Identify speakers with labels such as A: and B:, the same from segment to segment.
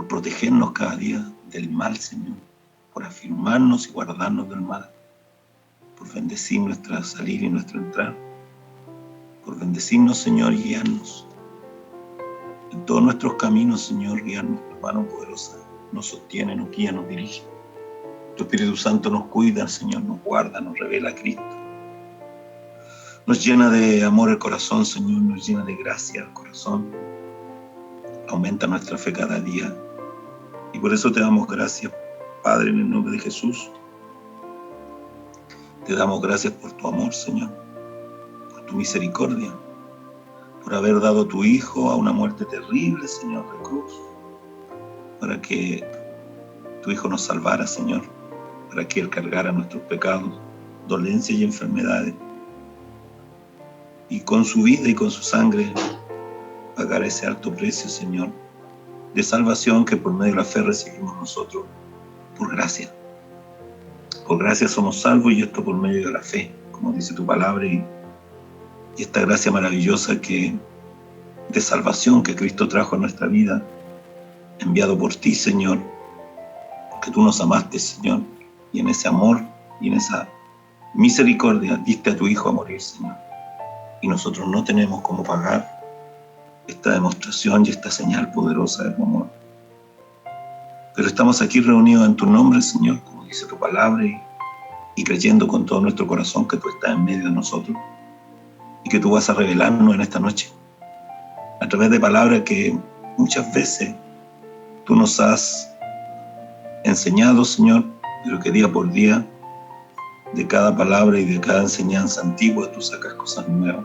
A: por protegernos cada día del mal, Señor, por afirmarnos y guardarnos del mal, por bendecir nuestra salir y nuestra entrar, por bendecirnos, Señor, y guiarnos en todos nuestros caminos, Señor, guiarnos. Tu mano poderosa nos sostiene, nos guía, nos dirige. Tu Espíritu Santo nos cuida, Señor, nos guarda, nos revela a Cristo. Nos llena de amor el corazón, Señor, nos llena de gracia el corazón. Aumenta nuestra fe cada día. Y por eso te damos gracias, Padre, en el nombre de Jesús. Te damos gracias por tu amor, Señor, por tu misericordia, por haber dado a tu Hijo a una muerte terrible, Señor, de cruz, para que tu Hijo nos salvara, Señor, para que Él cargara nuestros pecados, dolencias y enfermedades, y con su vida y con su sangre pagar ese alto precio, Señor, de salvación que por medio de la fe recibimos nosotros, por gracia. Por gracia somos salvos, y esto por medio de la fe, como dice tu palabra, y esta gracia maravillosa de salvación que Cristo trajo a nuestra vida, enviado por ti, Señor, porque tú nos amaste, Señor, y en ese amor y en esa misericordia diste a tu Hijo a morir, Señor. Y nosotros no tenemos cómo pagar esta demostración y esta señal poderosa de tu amor. Pero estamos aquí reunidos en tu nombre, Señor, como dice tu palabra, y creyendo con todo nuestro corazón que tú estás en medio de nosotros y que tú vas a revelarnos en esta noche a través de palabras que muchas veces tú nos has enseñado, Señor, pero que día por día de cada palabra y de cada enseñanza antigua tú sacas cosas nuevas.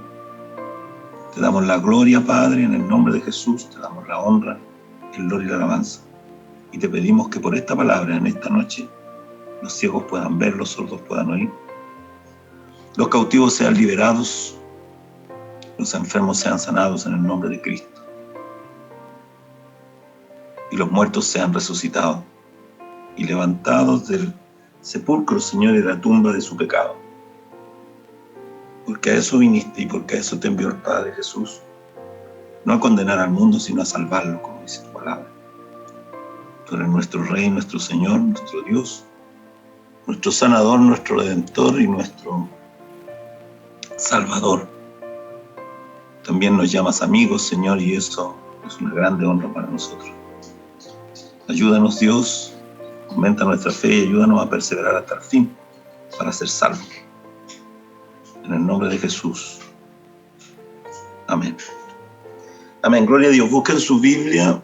A: Te damos la gloria, Padre, en el nombre de Jesús. Te damos la honra, el gloria y la alabanza. Y te pedimos que por esta palabra, en esta noche, los ciegos puedan ver, los sordos puedan oír, los cautivos sean liberados, los enfermos sean sanados en el nombre de Cristo, y los muertos sean resucitados y levantados del sepulcro, Señor, y de la tumba de su pecado. Porque a eso viniste y porque a eso te envió el Padre Jesús, no a condenar al mundo, sino a salvarlo, como dice tu palabra. Tú eres nuestro Rey, nuestro Señor, nuestro Dios, nuestro sanador, nuestro redentor y nuestro salvador. También nos llamas amigos, Señor, y eso es una grande honra para nosotros. Ayúdanos, Dios, aumenta nuestra fe y ayúdanos a perseverar hasta el fin para ser salvos. En el nombre de Jesús. Amén. Amén. Gloria a Dios. Busquen su Biblia.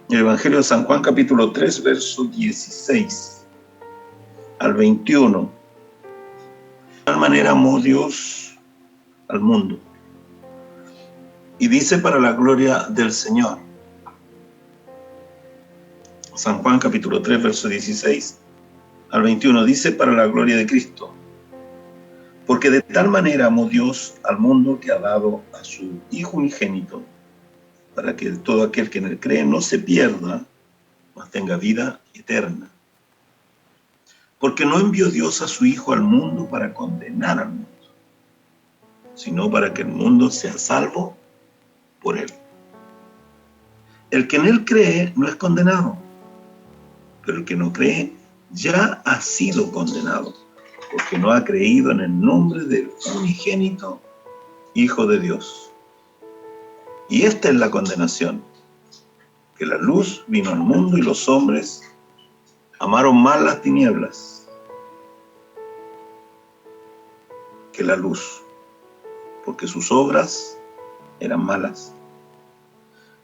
A: El Evangelio de San Juan, capítulo 3, verso 16 al 21. De tal manera amó Dios al mundo. Y dice: para la gloria del Señor. San Juan, capítulo 3, verso 16 al 21. Dice: para la gloria de Cristo. Porque de tal manera amó Dios al mundo que ha dado a su Hijo unigénito, para que todo aquel que en él cree no se pierda, mas tenga vida eterna. Porque no envió Dios a su Hijo al mundo para condenar al mundo, sino para que el mundo sea salvo por él. El que en él cree no es condenado, pero el que no cree ya ha sido condenado, porque no ha creído en el nombre del unigénito Hijo de Dios. Y esta es la condenación, que la luz vino al mundo y los hombres amaron más las tinieblas que la luz, porque sus obras eran malas.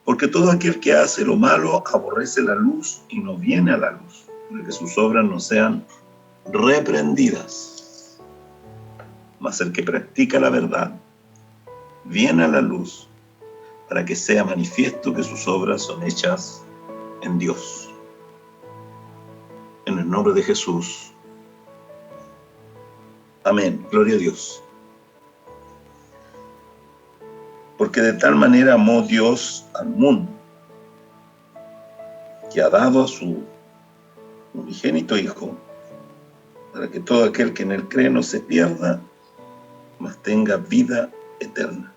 A: Porque todo aquel que hace lo malo aborrece la luz y no viene a la luz, para que sus obras no sean reprendidas. Mas el que practica la verdad viene a la luz, para que sea manifiesto que sus obras son hechas en Dios. En el nombre de Jesús. Amén. Gloria a Dios. Porque de tal manera amó Dios al mundo, que ha dado a su unigénito Hijo, para que todo aquel que en él cree no se pierda, mas tenga vida eterna.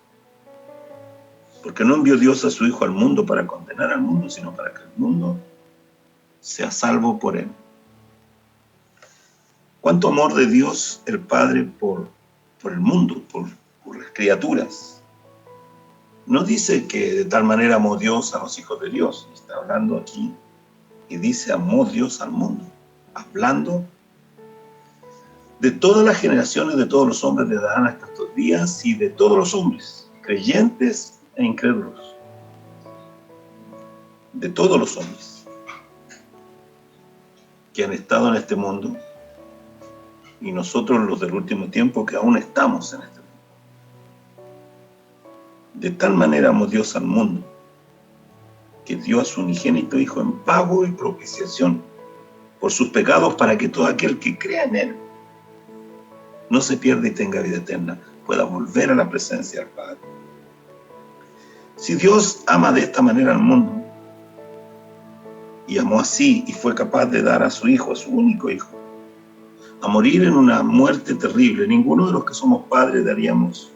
A: Porque no envió Dios a su Hijo al mundo para condenar al mundo, sino para que el mundo sea salvo por él. Cuánto amor de Dios el Padre por el mundo, por las criaturas. No dice que de tal manera amó Dios a los hijos de Dios. Está hablando aquí y dice amó Dios al mundo. Hablando de todas las generaciones, de todos los hombres de Adán hasta estos días y de todos los hombres, creyentes e incrédulos. De todos los hombres que han estado en este mundo y nosotros los del último tiempo que aún estamos en este mundo. De tal manera amó Dios al mundo que dio a su unigénito Hijo en pago y propiciación por sus pecados para que todo aquel que crea en él no se pierda y tenga vida eterna, pueda volver a la presencia del Padre. Si Dios ama de esta manera al mundo, y amó así, y fue capaz de dar a su Hijo, a su único Hijo, a morir en una muerte terrible, ninguno de los que somos padres daríamos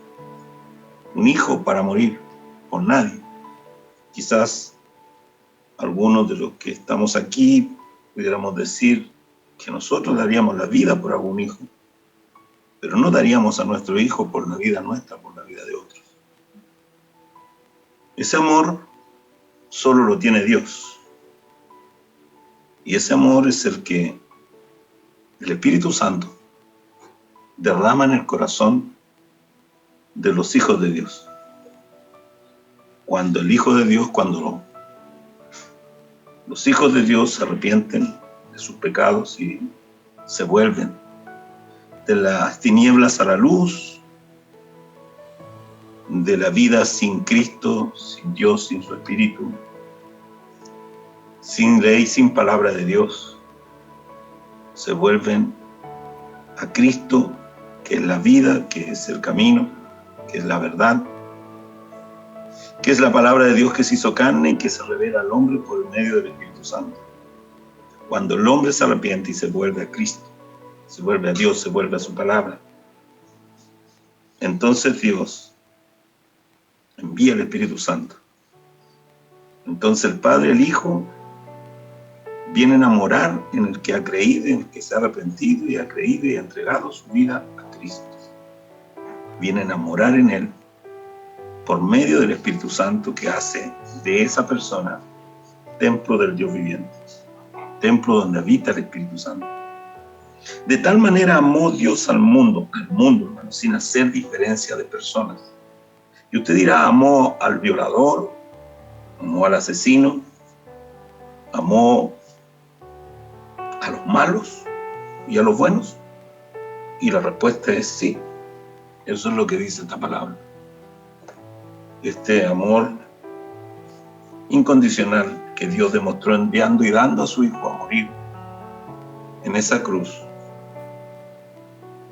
A: un hijo para morir por nadie. Quizás algunos de los que estamos aquí pudiéramos decir que nosotros daríamos la vida por algún hijo, pero no daríamos a nuestro hijo por la vida nuestra, por la vida de otros. Ese amor solo lo tiene Dios. Y ese amor es el que el Espíritu Santo derrama en el corazón de los hijos de Dios. Cuando el Hijo de Dios, cuando los hijos de Dios se arrepienten de sus pecados y se vuelven de las tinieblas a la luz, de la vida sin Cristo, sin Dios, sin su Espíritu, sin ley, sin palabra de Dios, se vuelven a Cristo, que es la vida, que es el camino, que es la verdad, que es la palabra de Dios que se hizo carne y que se revela al hombre por el medio del Espíritu Santo. Cuando el hombre se arrepiente y se vuelve a Cristo, se vuelve a Dios, se vuelve a su palabra, entonces Dios envía el Espíritu Santo. Entonces el Padre, el Hijo, vienen a morar en el que ha creído, en el que se ha arrepentido y ha creído y ha entregado su vida a Cristo. Vienen a morar en él por medio del Espíritu Santo que hace de esa persona templo del Dios viviente, templo donde habita el Espíritu Santo. De tal manera amó Dios al mundo, hermano, sin hacer diferencia de personas. Y usted dirá, amó al violador, amó al asesino, amó a los malos y a los buenos. Y la respuesta es sí. Eso es lo que dice esta palabra. Este amor incondicional que Dios demostró enviando y dando a su Hijo a morir en esa cruz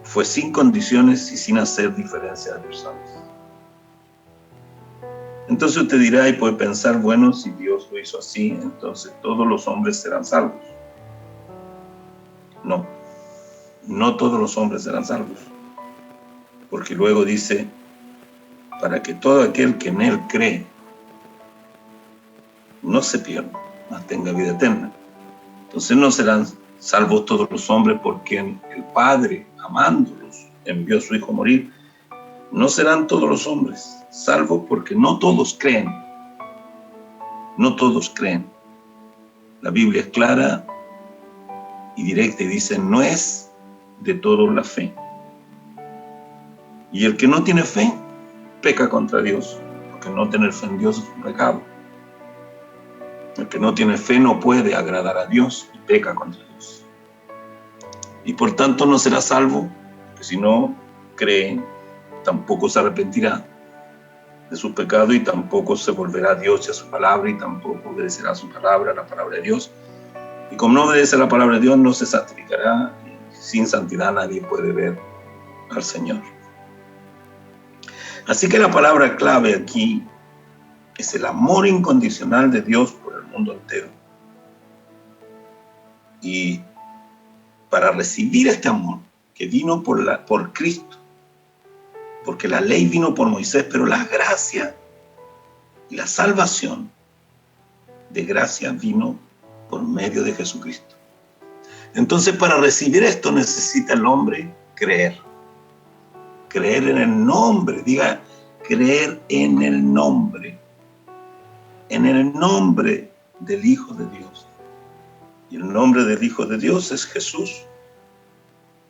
A: fue sin condiciones y sin hacer diferencia de personas. Entonces usted dirá y puede pensar, bueno, si Dios lo hizo así, entonces todos los hombres serán salvos. No, no todos los hombres serán salvos. Porque luego dice, para que todo aquel que en él cree no se pierda, mas tenga vida eterna. Entonces no serán salvos todos los hombres porque el Padre, amándolos, envió a su Hijo a morir. No serán todos los hombres salvos porque no todos creen. No todos creen. La Biblia es clara y directa y dice, no es de todos la fe. Y el que no tiene fe, peca contra Dios, porque no tener fe en Dios es un pecado. El que no tiene fe no puede agradar a Dios y peca contra Dios. Y por tanto no será salvo, porque si no cree, tampoco se arrepentirá de sus pecados y tampoco se volverá a Dios y a su palabra y tampoco obedecerá a su palabra, a la palabra de Dios. Y como no obedece a la palabra de Dios, no se santificará y sin santidad nadie puede ver al Señor. Así que la palabra clave aquí es el amor incondicional de Dios por el mundo entero. Y para recibir este amor que vino por Cristo, porque la ley vino por Moisés, pero la gracia Y la salvación de gracia vino por medio de Jesucristo. Entonces, para recibir esto necesita el hombre creer. Creer en el nombre, diga, creer en el nombre del Hijo de Dios. Y el nombre del Hijo de Dios es Jesús.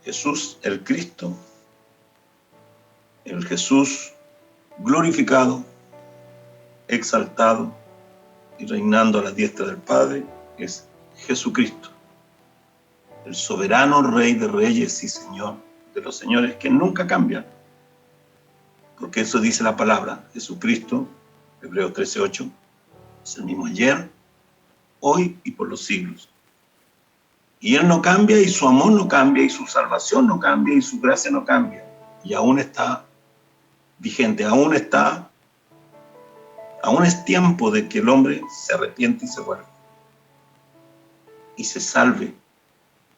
A: Jesús el Cristo, el Jesús glorificado, exaltado y reinando a la diestra del Padre, es Jesucristo, el soberano Rey de reyes y Señor de los señores, que nunca cambia, porque eso dice la palabra. Jesucristo, Hebreos 13:8, es el mismo ayer, hoy y por los siglos. Y Él no cambia, y su amor no cambia, y su salvación no cambia, y su gracia no cambia. Y aún está vigente, aún es tiempo de que el hombre se arrepiente y se vuelva. Y se salve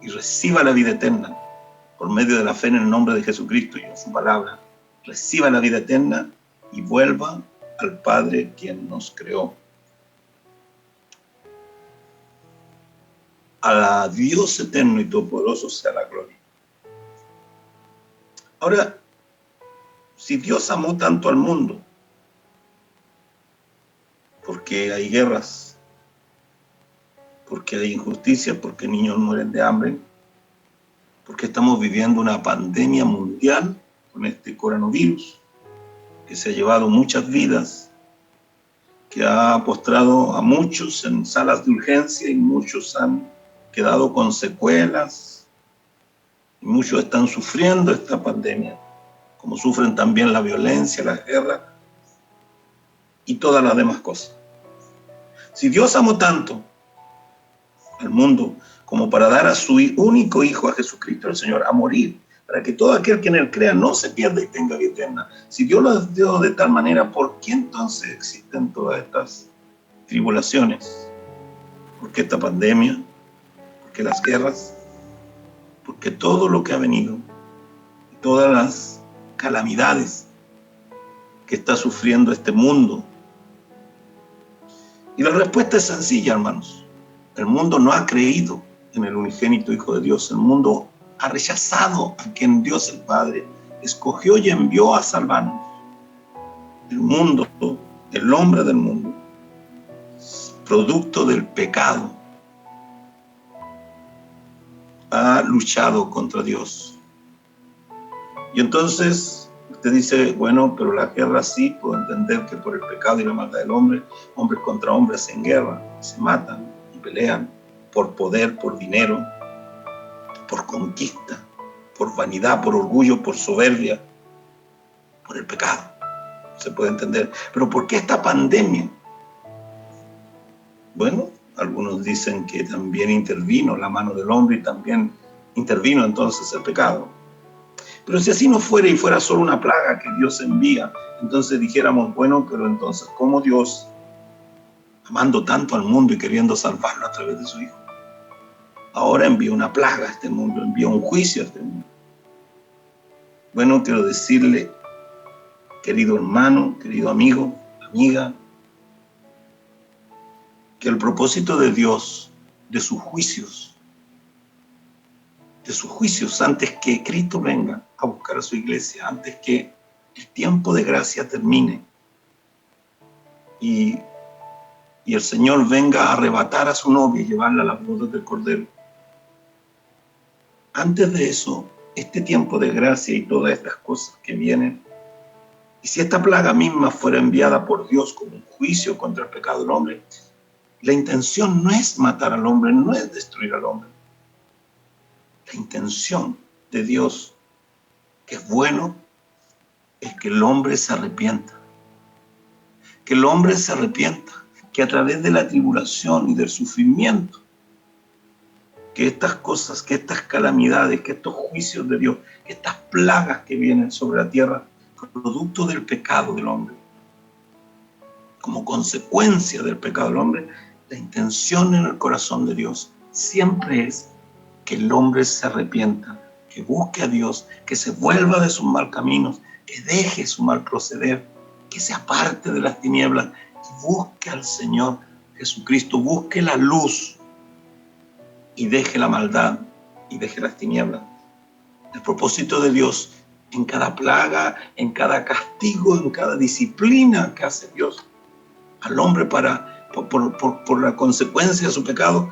A: y reciba la vida eterna por medio de la fe en el nombre de Jesucristo y en su palabra. Reciba la vida eterna y vuelva al Padre quien nos creó. A Dios eterno y todopoderoso sea la gloria. Ahora, si Dios amó tanto al mundo, porque hay guerras, porque hay injusticias, porque niños mueren de hambre, porque estamos viviendo una pandemia mundial con este coronavirus, que se ha llevado muchas vidas, que ha postrado a muchos en salas de urgencia y muchos han quedado con secuelas, y muchos están sufriendo esta pandemia, como sufren también la violencia, la guerra y todas las demás cosas. Si Dios amó tanto al mundo como para dar a su único Hijo, a Jesucristo el Señor, a morir, para que todo aquel que en Él crea no se pierda y tenga vida eterna. Si Dios lo dio de tal manera, ¿por qué entonces existen todas estas tribulaciones? ¿Por qué esta pandemia? ¿Por qué las guerras? Porque todo lo que ha venido, todas las calamidades que está sufriendo este mundo. Y la respuesta es sencilla, hermanos. El mundo no ha creído en el unigénito Hijo de Dios. El mundo ha rechazado a quien Dios el Padre escogió y envió a salvarnos. El mundo, el hombre del mundo, producto del pecado, ha luchado contra Dios. Y entonces usted dice, bueno, pero la guerra sí, puedo entender que por el pecado y la maldad del hombre, hombres contra hombres hacen guerra, se matan y pelean por poder, por dinero, por conquista, por vanidad, por orgullo, por soberbia, por el pecado. Se puede entender. Pero ¿por qué esta pandemia? Bueno, algunos dicen que también intervino la mano del hombre y también intervino entonces el pecado. Pero si así no fuera y fuera solo una plaga que Dios envía, entonces dijéramos, bueno, pero entonces, ¿cómo Dios, amando tanto al mundo y queriendo salvarlo a través de su Hijo, ahora envía una plaga a este mundo, envía un juicio a este mundo? Bueno, quiero decirle, querido hermano, querido amigo, amiga, que el propósito de Dios, de sus juicios antes que Cristo venga a buscar a su iglesia, antes que el tiempo de gracia termine y el Señor venga a arrebatar a su novia y llevarla a las bodas del Cordero. Antes de eso, este tiempo de gracia y todas estas cosas que vienen, y si esta plaga misma fuera enviada por Dios como un juicio contra el pecado del hombre, la intención no es matar al hombre, no es destruir al hombre. La intención de Dios, que es bueno, es que el hombre se arrepienta. Que el hombre se arrepienta, que a través de la tribulación y del sufrimiento, que estas cosas, que estas calamidades, que estos juicios de Dios, que estas plagas que vienen sobre la tierra, producto del pecado del hombre, como consecuencia del pecado del hombre, la intención en el corazón de Dios siempre es que el hombre se arrepienta, que busque a Dios, que se vuelva de sus mal caminos, que deje su mal proceder, que se aparte de las tinieblas y busque al Señor Jesucristo, busque la luz y deje la maldad y deje las tinieblas. El propósito de Dios en cada plaga, en cada castigo, en cada disciplina que hace Dios al hombre por la consecuencia de su pecado,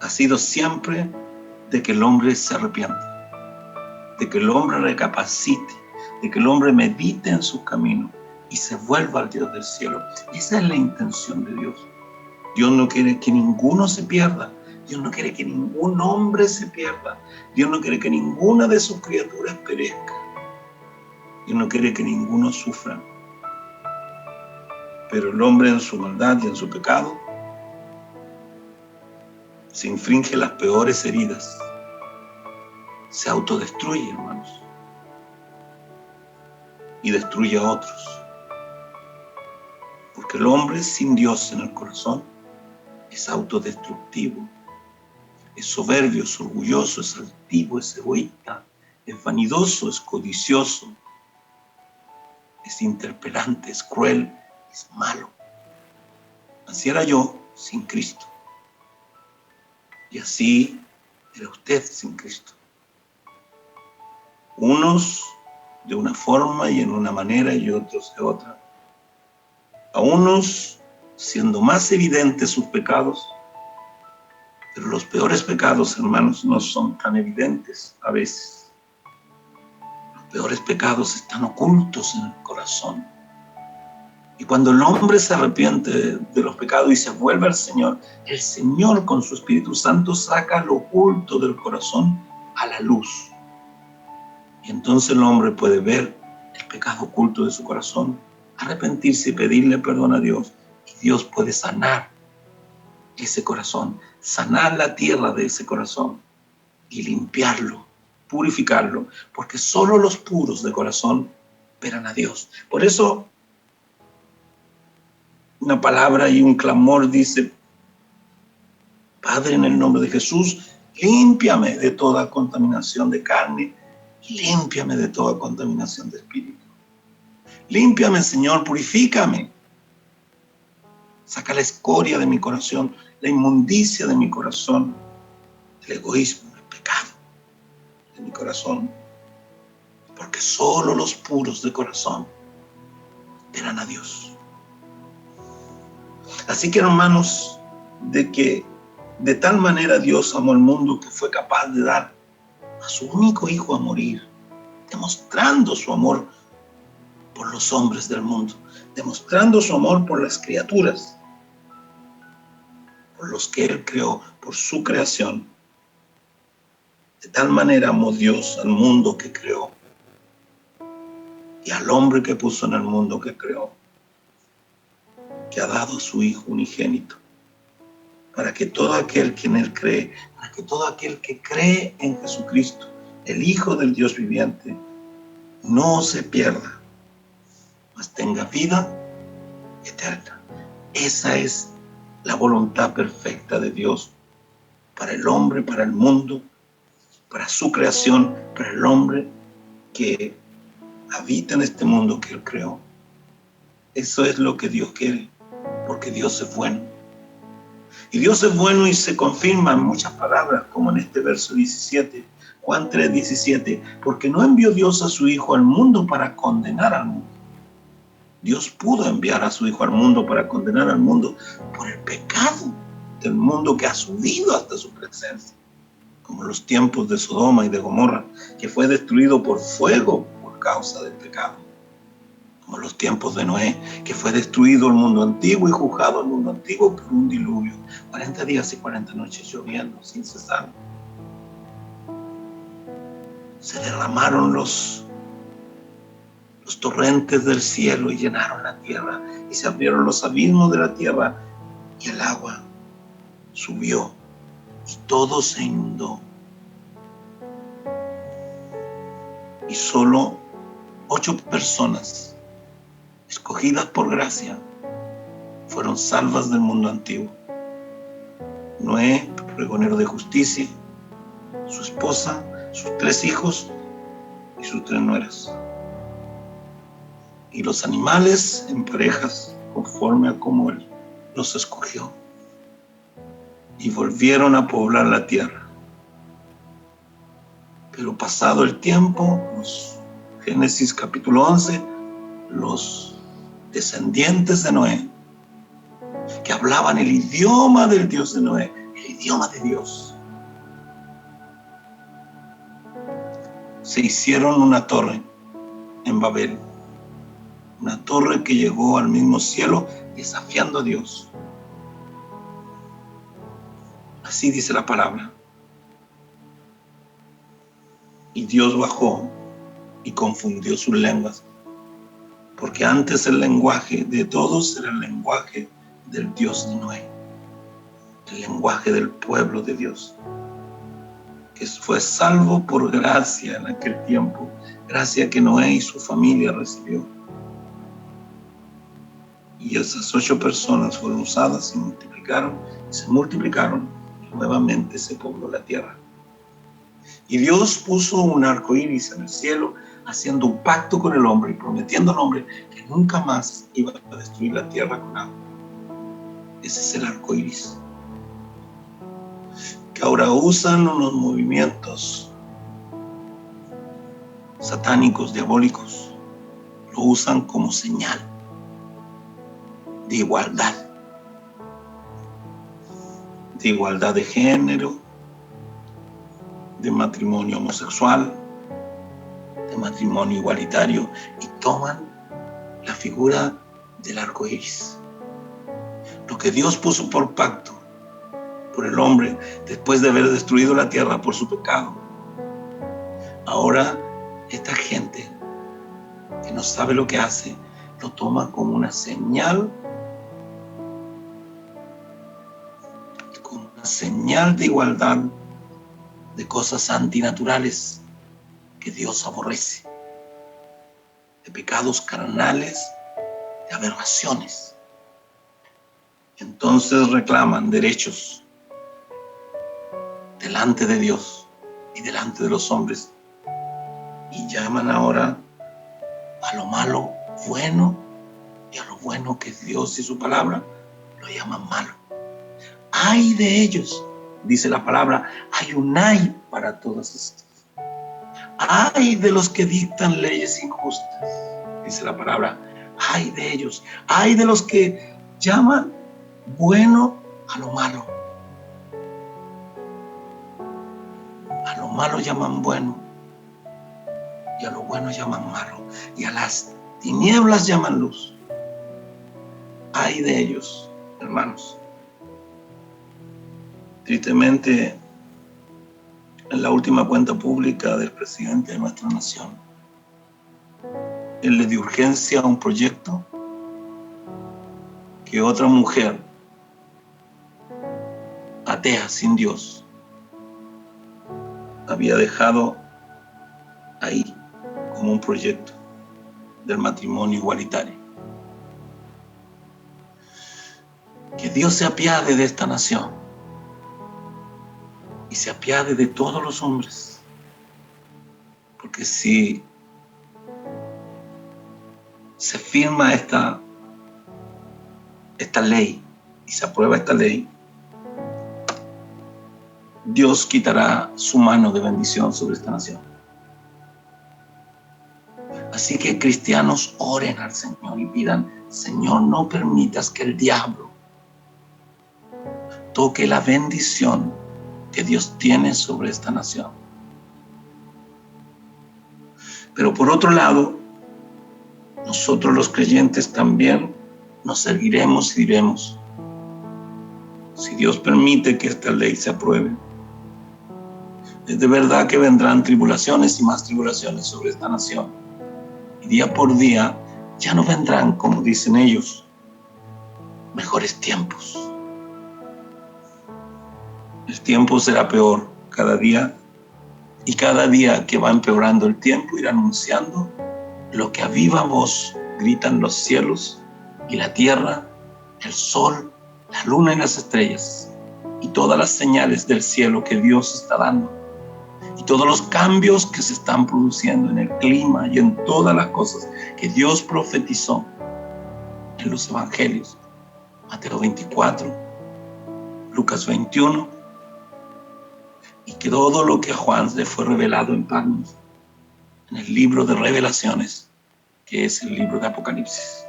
A: ha sido siempre de que el hombre se arrepienta, de que el hombre recapacite, de que el hombre medite en sus caminos y se vuelva al Dios del cielo. Esa es la intención de Dios. Dios no quiere que ninguno se pierda. Dios no quiere que ningún hombre se pierda. Dios no quiere que ninguna de sus criaturas perezca. Dios no quiere que ninguno sufra. Pero el hombre en su maldad y en su pecado se inflige las peores heridas. Se autodestruye, hermanos. Y destruye a otros. Porque el hombre sin Dios en el corazón es autodestructivo. Es soberbio, es orgulloso, es altivo, es egoísta, es vanidoso, es codicioso, es interpelante, es cruel, es malo. Así era yo sin Cristo. Y así era usted sin Cristo. Unos de una forma y en una manera y otros de otra. A unos siendo más evidentes sus pecados, pero los peores pecados, hermanos, no son tan evidentes a veces. Los peores pecados están ocultos en el corazón. Y cuando el hombre se arrepiente de los pecados y se vuelve al Señor, el Señor con su Espíritu Santo saca lo oculto del corazón a la luz. Y entonces el hombre puede ver el pecado oculto de su corazón, arrepentirse y pedirle perdón a Dios. Y Dios puede sanar ese corazón, sanar la tierra de ese corazón y limpiarlo, purificarlo, porque solo los puros de corazón verán a Dios. Por eso una palabra y un clamor dice: Padre, en el nombre de Jesús, límpiame de toda contaminación de carne, límpiame de toda contaminación de espíritu. Límpiame, Señor, purifícame. Saca la escoria de mi corazón, la inmundicia de mi corazón, el egoísmo, el pecado de mi corazón. Porque solo los puros de corazón verán a Dios. Así que, hermanos, de tal manera Dios amó al mundo que fue capaz de dar a su único hijo a morir, demostrando su amor por los hombres del mundo, demostrando su amor por las criaturas, por los que Él creó, por su creación. De tal manera amó Dios al mundo que creó y al hombre que puso en el mundo que creó, que ha dado a su Hijo unigénito, para que todo aquel que en Él cree, para que todo aquel que cree en Jesucristo, el Hijo del Dios viviente, no se pierda, mas tenga vida eterna. Esa es la voluntad perfecta de Dios para el hombre, para el mundo, para su creación, para el hombre que habita en este mundo que Él creó. Eso es lo que Dios quiere, porque Dios es bueno. Y Dios es bueno y se confirma en muchas palabras, como en este verso 17, Juan 3:17, porque no envió Dios a su Hijo al mundo para condenar al mundo. Dios pudo enviar a su Hijo al mundo para condenar al mundo por el pecado del mundo que ha subido hasta su presencia, como los tiempos de Sodoma y de Gomorra, que fue destruido por fuego por causa del pecado, como los tiempos de Noé, que fue destruido el mundo antiguo y juzgado el mundo antiguo por un diluvio, 40 días y 40 noches lloviendo sin cesar. Se derramaron los torrentes del cielo y llenaron la tierra, y se abrieron los abismos de la tierra, y el agua subió y todo se inundó. Y solo 8 personas escogidas por gracia fueron salvas del mundo antiguo: Noé, pregonero de justicia, su esposa, sus 3 hijos y sus 3 nueras. Y los animales en parejas conforme a cómo Él los escogió. Y volvieron a poblar la tierra. Pero pasado el tiempo, Génesis capítulo 11, los descendientes de Noé, que hablaban el idioma del Dios de Noé, el idioma de Dios, se hicieron una torre en Babel, una torre que llegó al mismo cielo desafiando a Dios. Así dice la palabra. Y Dios bajó y confundió sus lenguas, porque antes el lenguaje de todos era el lenguaje del Dios de Noé, el lenguaje del pueblo de Dios, que fue salvo por gracia en aquel tiempo, gracia que Noé y su familia recibió. Y esas 8 personas fueron usadas y se multiplicaron, y nuevamente se pobló la tierra. Y Dios puso un arco iris en el cielo, haciendo un pacto con el hombre y prometiendo al hombre que nunca más iba a destruir la tierra con agua. Ese es el arco iris, que ahora usan unos movimientos satánicos, diabólicos, lo usan como señal de igualdad de género, de matrimonio homosexual, de matrimonio igualitario, y toman la figura del arco iris. Lo que Dios puso por pacto por el hombre después de haber destruido la tierra por su pecado. Ahora esta gente que no sabe lo que hace, lo toma como una señal, de igualdad, de cosas antinaturales que Dios aborrece, de pecados carnales, de aberraciones. Entonces reclaman derechos delante de Dios y delante de los hombres, y llaman ahora a lo malo bueno, y a lo bueno que es Dios y su palabra lo llaman malo. ¡Ay de ellos! Dice la palabra, hay un ay para todas estas. ¡Ay de los que dictan leyes injustas! Dice la palabra, ¡ay de ellos! ¡Ay de los que llaman bueno a lo malo! A lo malo llaman bueno, y a lo bueno llaman malo, y a las tinieblas llaman luz. ¡Ay de ellos, hermanos! Tristemente, en la última cuenta pública del presidente de nuestra nación, él le dio urgencia a un proyecto que otra mujer atea, sin Dios, había dejado ahí como un proyecto del matrimonio igualitario. Que Dios se apiade de esta nación y se apiade de todos los hombres, porque si se firma esta ley y se aprueba esta ley, Dios quitará su mano de bendición sobre esta nación. Así que cristianos, oren al Señor y pidan, Señor, no permitas que el diablo toque la bendición que Dios tiene sobre esta nación. Pero por otro lado, nosotros los creyentes también nos serviremos y diremos, si Dios permite que esta ley se apruebe, es de verdad que vendrán tribulaciones y más tribulaciones sobre esta nación. Y día por día ya no vendrán, como dicen ellos, mejores tiempos. El tiempo será peor cada día, y cada día que va empeorando el tiempo irá anunciando lo que a viva voz gritan los cielos y la tierra, el sol, la luna y las estrellas, y todas las señales del cielo que Dios está dando, y todos los cambios que se están produciendo en el clima y en todas las cosas que Dios profetizó en los evangelios. Mateo 24, Lucas 21, y que todo lo que a Juan le fue revelado en Patmos, en el libro de Revelaciones, que es el libro de Apocalipsis.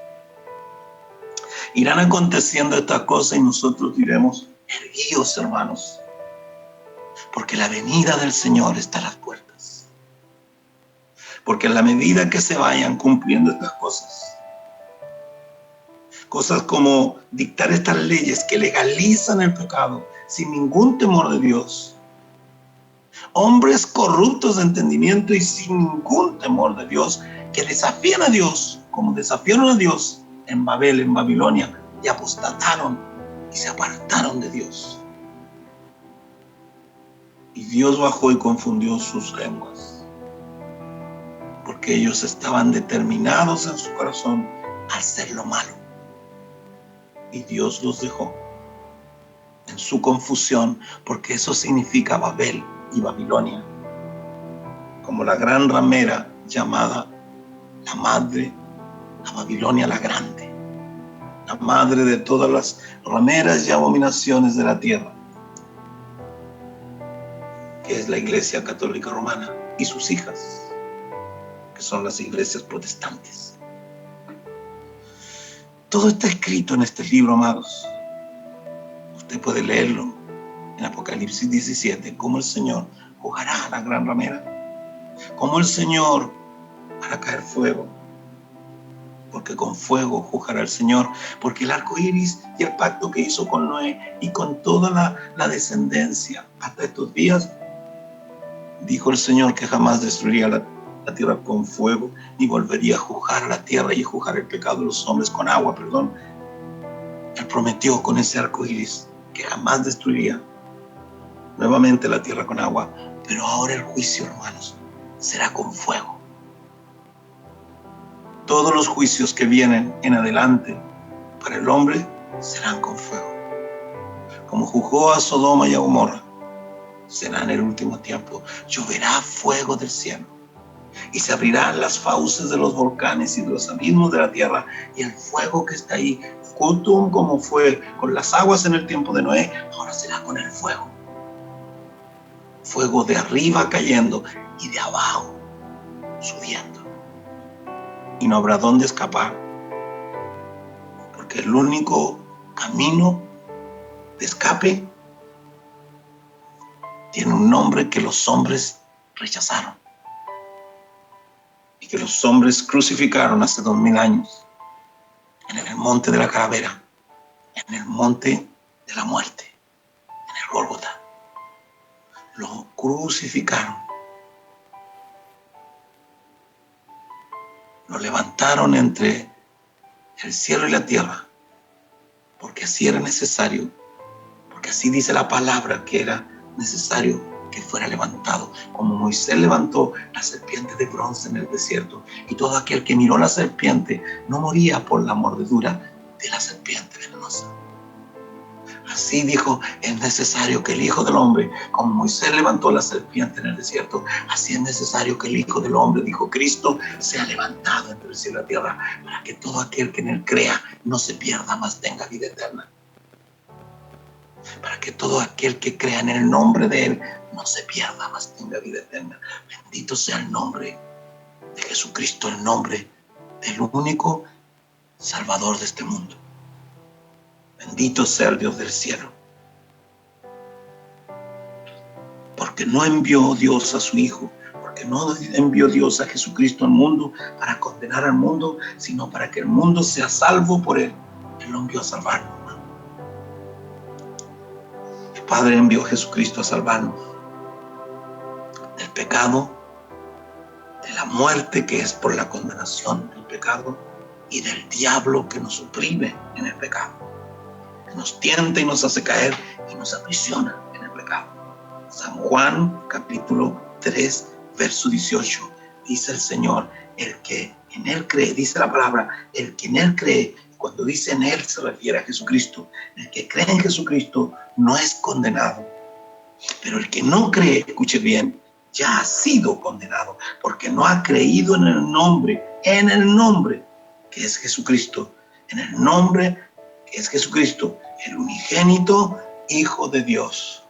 A: Irán aconteciendo estas cosas y nosotros diremos: erguíos, hermanos, porque la venida del Señor está a las puertas. Porque en la medida que se vayan cumpliendo estas cosas como dictar estas leyes que legalizan el pecado sin ningún temor de Dios, hombres corruptos de entendimiento y sin ningún temor de Dios, que desafían a Dios como desafiaron a Dios en Babel, en Babilonia, y apostataron y se apartaron de Dios. Y Dios bajó y confundió sus lenguas, porque ellos estaban determinados en su corazón a hacer lo malo. Y Dios los dejó en su confusión, porque eso significa Babel y Babilonia, como la gran ramera llamada la madre, la Babilonia la grande, la madre de todas las rameras y abominaciones de la tierra, que es la Iglesia Católica Romana y sus hijas, que son las iglesias protestantes. Todo está escrito en este libro, amados. Usted puede leerlo en Apocalipsis 17, cómo el Señor juzgará a la gran ramera, cómo el Señor hará caer fuego, porque con fuego juzgará el Señor, porque el arco iris y el pacto que hizo con Noé y con toda la descendencia hasta estos días, dijo el Señor que jamás destruiría la tierra con fuego, ni volvería a juzgar a la tierra y a juzgar el pecado de los hombres con agua, Él prometió con ese arco iris que jamás destruiría nuevamente la tierra con agua, pero ahora el juicio, hermanos, será con fuego. Todos los juicios que vienen en adelante para el hombre serán con fuego. Como juzgó a Sodoma y a Gomorra, será en el último tiempo. Lloverá fuego del cielo y se abrirán las fauces de los volcanes y de los abismos de la tierra, y el fuego que está ahí, como fue con las aguas en el tiempo de Noé, ahora será con el fuego. Fuego de arriba cayendo y de abajo subiendo. Y no habrá dónde escapar, porque el único camino de escape tiene un nombre que los hombres rechazaron y que los hombres crucificaron hace 2000 años en el monte de la calavera, en el monte de la muerte, en el Gólgota. Lo crucificaron, lo levantaron entre el cielo y la tierra, porque así era necesario, porque así dice la palabra que era necesario que fuera levantado, como Moisés levantó la serpiente de bronce en el desierto, y todo aquel que miró la serpiente no moría por la mordedura de la serpiente venenosa. Así dijo, es necesario que el Hijo del Hombre, como Moisés levantó la serpiente en el desierto, así es necesario que el Hijo del Hombre, dijo Cristo, sea levantado entre el cielo y la tierra, para que todo aquel que en él crea no se pierda, mas tenga vida eterna. Para que todo aquel que crea en el nombre de él no se pierda, mas tenga vida eterna. Bendito sea el nombre de Jesucristo, el nombre del único Salvador de este mundo. Bendito sea el Dios del cielo. Porque no envió Dios a su Hijo, porque no envió Dios a Jesucristo al mundo para condenar al mundo, sino para que el mundo sea salvo por él. Él lo envió a salvarnos. El Padre envió a Jesucristo a salvarnos del pecado, de la muerte que es por la condenación del pecado, y del diablo que nos oprime en el pecado, que nos tienta y nos hace caer y nos aprisiona en el pecado. San Juan capítulo 3 verso 18, dice el Señor, el que en él cree, dice la palabra, el que en él cree. Cuando dice en él se refiere a Jesucristo. El que cree en Jesucristo no es condenado, pero el que no cree, escuche bien, ya ha sido condenado, porque no ha creído en el nombre que es Jesucristo, en el nombre que es Jesucristo, el unigénito Hijo de Dios.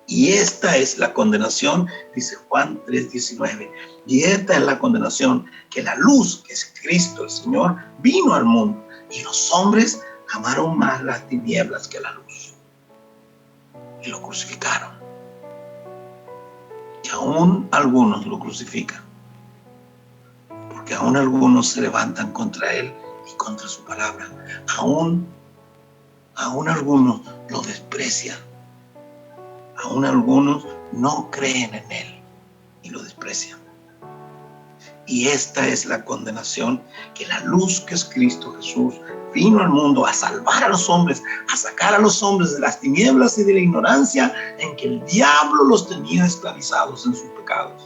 A: Y esta es la condenación, dice Juan 3:19. Y esta es la condenación, que la luz, que es Cristo el Señor, vino al mundo. Y los hombres amaron más las tinieblas que la luz. Y lo crucificaron. Y aún algunos lo crucifican. Porque aún algunos se levantan contra Él y contra su palabra. Aún algunos lo desprecian. Aún algunos no creen en Él y lo desprecian. Y esta es la condenación, que la luz, que es Cristo Jesús, vino al mundo a salvar a los hombres, a sacar a los hombres de las tinieblas y de la ignorancia en que el diablo los tenía esclavizados en sus pecados,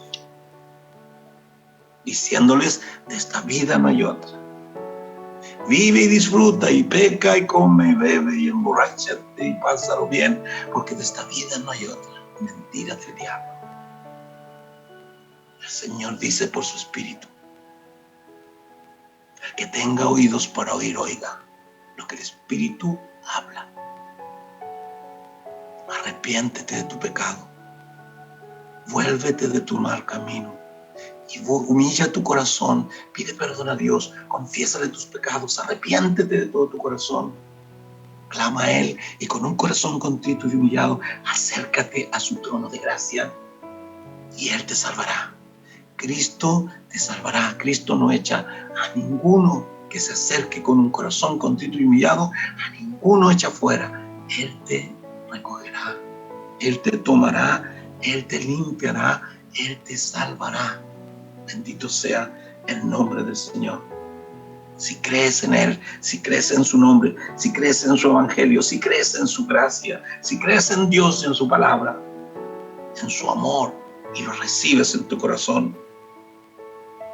A: diciéndoles: de esta vida no hay otra. Vive y disfruta, y peca y come y bebe y emborráchate y pásalo bien, porque de esta vida no hay otra. Mentira del diablo. El Señor dice por su Espíritu: el que tenga oídos para oír, oiga lo que el Espíritu habla. Arrepiéntete de tu pecado, vuélvete de tu mal camino y humilla tu corazón, pide perdón a Dios, confiésale tus pecados, arrepiéntete de todo tu corazón, clama a Él, y con un corazón contrito y humillado, acércate a su trono de gracia y Él te salvará. Cristo te salvará. Cristo no echa a ninguno que se acerque con un corazón contrito y humillado, a ninguno echa fuera. Él te recogerá, Él te tomará, Él te limpiará, Él te salvará. Bendito sea el nombre del Señor. Si crees en Él, si crees en su nombre, si crees en su evangelio, si crees en su gracia, si crees en Dios y en su palabra, en su amor, y lo recibes en tu corazón,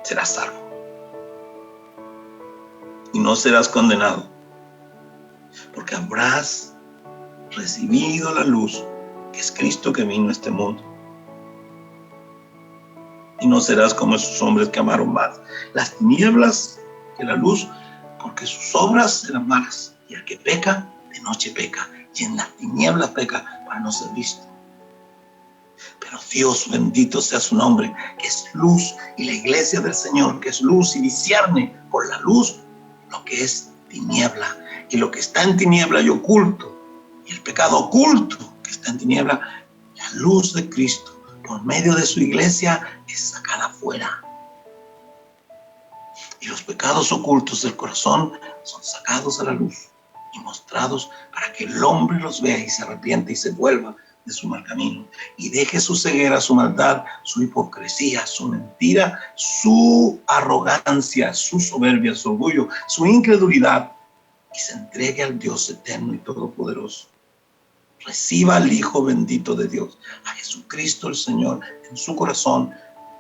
A: serás salvo. Y no serás condenado, porque habrás recibido la luz, que es Cristo, que vino a este mundo. Y no serás como esos hombres que amaron más las tinieblas que la luz, porque sus obras eran malas. Y el que peca, de noche peca, y en las tinieblas peca, para no ser visto. Pero Dios, bendito sea su nombre, que es luz, y la iglesia del Señor, que es luz, y discierne por la luz lo que es tiniebla, y lo que está en tiniebla y oculto, y el pecado oculto que está en tiniebla, la luz de Cristo, por medio de su iglesia, es sacada afuera. Y los pecados ocultos del corazón son sacados a la luz y mostrados para que el hombre los vea y se arrepiente y se vuelva de su mal camino y deje su ceguera, su maldad, su hipocresía, su mentira, su arrogancia, su soberbia, su orgullo, su incredulidad, y se entregue al Dios eterno y todopoderoso. Reciba al Hijo bendito de Dios, a Jesucristo el Señor, en su corazón,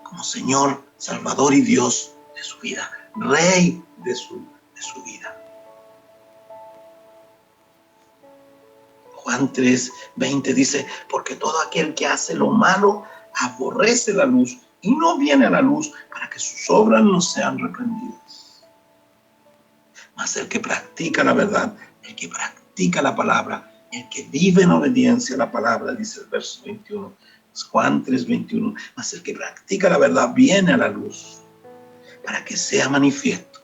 A: como Señor, Salvador y Dios de su vida, Rey de su vida. Juan 3:20 dice: porque todo aquel que hace lo malo aborrece la luz y no viene a la luz, para que sus obras no sean reprendidas. Mas el que practica la verdad, el que practica la palabra, el que vive en obediencia a la palabra, dice el verso 21, Juan 3:21, mas el que practica la verdad viene a la luz, para que sea manifiesto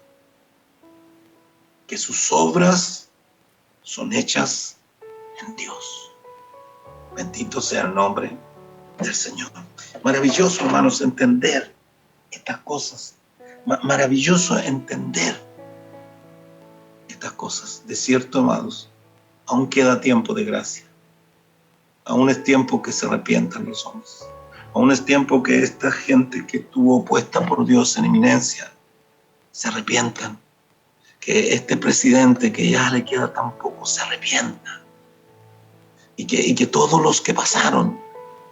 A: que sus obras son hechas en Dios. Bendito sea el nombre del Señor. Maravilloso, hermanos, entender estas cosas. Maravilloso entender estas cosas. De cierto, amados, aún queda tiempo de gracia. Aún es tiempo que se arrepientan los hombres. Aún es tiempo que esta gente que estuvo puesta por Dios en eminencia se arrepientan. Que este presidente que ya le queda tan poco se arrepienta. Y que todos los que pasaron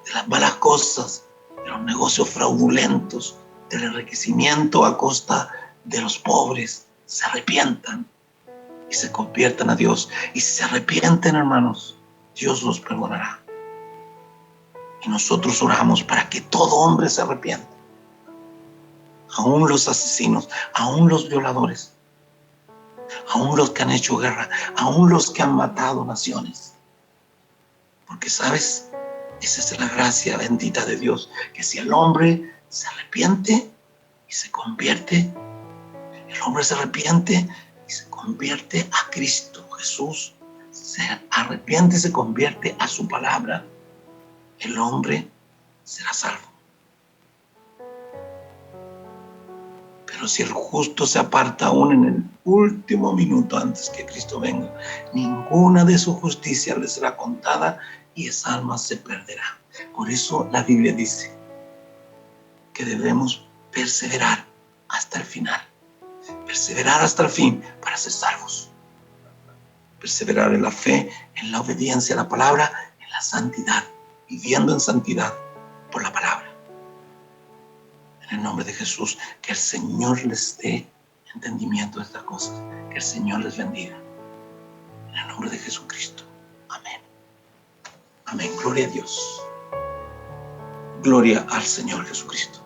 A: de las malas cosas, de los negocios fraudulentos, del enriquecimiento a costa de los pobres, se arrepientan y se conviertan a Dios. Y si se arrepienten, hermanos, Dios los perdonará. Y nosotros oramos para que todo hombre se arrepienta, aún los asesinos, aún los violadores, aún los que han hecho guerra, aún los que han matado naciones. Porque, ¿sabes? Esa es la gracia bendita de Dios, que si el hombre se arrepiente y se convierte, el hombre se arrepiente y se convierte a Cristo Jesús, se arrepiente y se convierte a su palabra, el hombre será salvo. Pero si el justo se aparta aún en el último minuto antes que Cristo venga, ninguna de su justicia le será contada y esa alma se perderá. Por eso la Biblia dice que debemos perseverar hasta el final. Perseverar hasta el fin para ser salvos. Perseverar en la fe, en la obediencia a la palabra, en la santidad, viviendo en santidad por la palabra. En el nombre de Jesús, que el Señor les dé entendimiento de estas cosas. Que el Señor les bendiga. En el nombre de Jesucristo. Amén. Amén. Gloria a Dios. Gloria al Señor Jesucristo.